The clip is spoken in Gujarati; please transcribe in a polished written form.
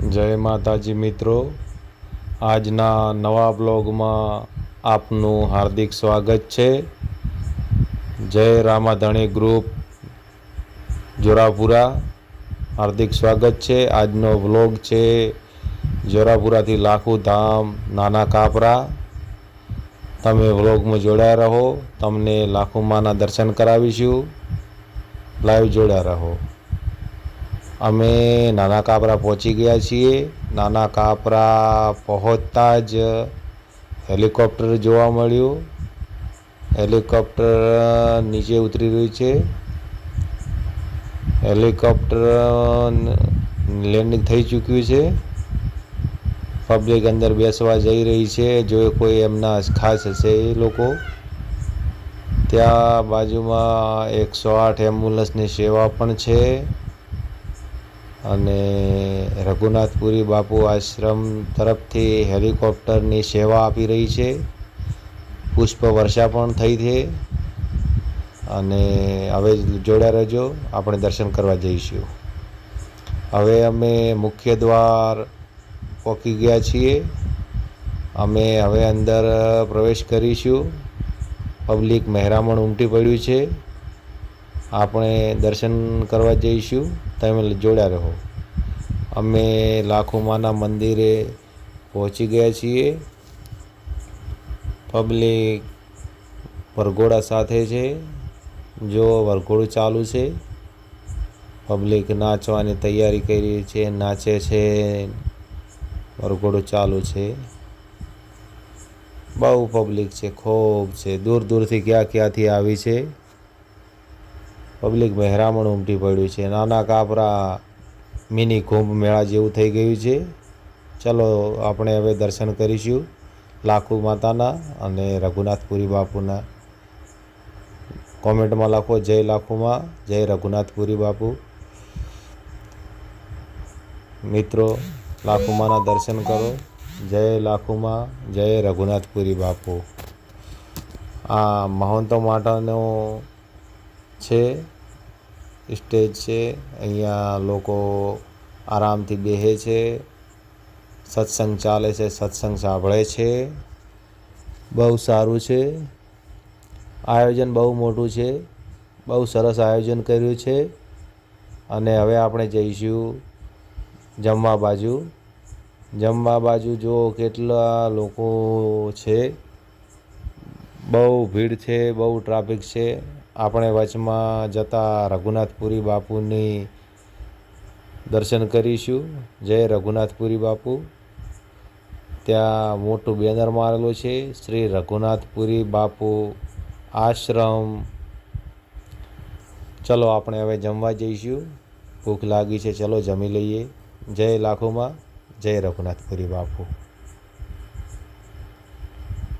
જય માતાજી મિત્રો, આજના નવા બ્લોગમાં આપનું હાર્દિક સ્વાગત છે। જય રામાધણી ગ્રુપ જોરાપુરા હાર્દિક સ્વાગત છે। આજનો બ્લોગ છે જોરાપુરાથી લાખુ ધામ નાના કાપરા। તમે બ્લોગમાં જોડાયા રહો, તમને લાખુમાના દર્શન કરાવીશું। લાઈવ જોડાયા રહો। અમે નાના કાપરા પહોંચી ગયા છીએ। નાના કાપરા પહોંચતા જ હેલિકોપ્ટર જોવા મળ્યું। હેલિકોપ્ટર નીચે ઉતરી રહ્યું છે। હેલિકોપ્ટર લેન્ડિંગ થઈ ચૂક્યું છે। પબ્લિક અંદર બેસવા જઈ રહી છે, જો કોઈ એમના ખાસ હશે એ લોકો। ત્યાં બાજુમાં 108 એમ્બ્યુલન્સની સેવા પણ છે અને રઘુનાથપુરી બાપુ આશ્રમ તરફથી હેલિકોપ્ટરની સેવા આપી રહી છે। પુષ્પ વર્ષા પણ થઈ છે અને હવે જોડ્યા રહેજો, આપણે દર્શન કરવા જઈશું। હવે અમે મુખ્ય દ્વાર પહોંચી ગયા છીએ। અમે હવે અંદર પ્રવેશ કરીશું। પબ્લિક મહેરામણ ઉમટી પડ્યું છે। આપણે દર્શન કરવા જઈશું, તમે જોડ્યા રહો। અમે લાખુમાના મંદિરે પહોંચી ગયા છીએ। પબ્લિક વરઘોડા સાથે છે, જો વરઘોડું ચાલુ છે। પબ્લિક નાચવાની તૈયારી કરી છે, નાચે છે, વરઘોડું ચાલુ છે। બહુ પબ્લિક છે, ખૂબ છે, દૂર દૂરથી ક્યાંથી આવી છે। પબ્લિક મહેરામણ ઉમટી પડ્યું છે। નાના કાપરા મિની કુંભ મેળા જેવું થઈ ગયું છે। ચલો આપણે હવે દર્શન કરીશું લાખુ માતાના અને રઘુનાથપુરી બાપુના। કોમેન્ટમાં લખો જય લાખુમા, જય રઘુનાથપુરી બાપુ। મિત્રો લાખુમાના દર્શન કરો। જય લાખુમા, જય રઘુનાથપુરી બાપુ। આ મહંતો માટેનો છે સ્ટેજ છે, અહીંયા લોકો આરામથી બેસે છે, સત્સંગ ચાલે છે, સત્સંગ સાંભળે છે। બહુ સારું છે, આયોજન બહુ મોટું છે, બહુ સરસ આયોજન કર્યું છે। અને હવે આપણે જઈશું જમવા બાજુ। જમવા બાજુ જો કેટલા લોકો છે, બહુ ભીડ છે, બહુ ટ્રાફિક છે। આપણે વચમાં જતા રઘુનાથપુરી બાપુની દર્શન કરીશું। જય રઘુનાથપુરી બાપુ। ત્યાં મોટું બેનર મારેલું છે, શ્રી રઘુનાથપુરી બાપુ આશ્રમ। ચલો આપણે હવે જમવા જઈશું, ભૂખ લાગી છે, ચલો જમી લઈએ। જય લાખુમા, જય રઘુનાથપુરી બાપુ।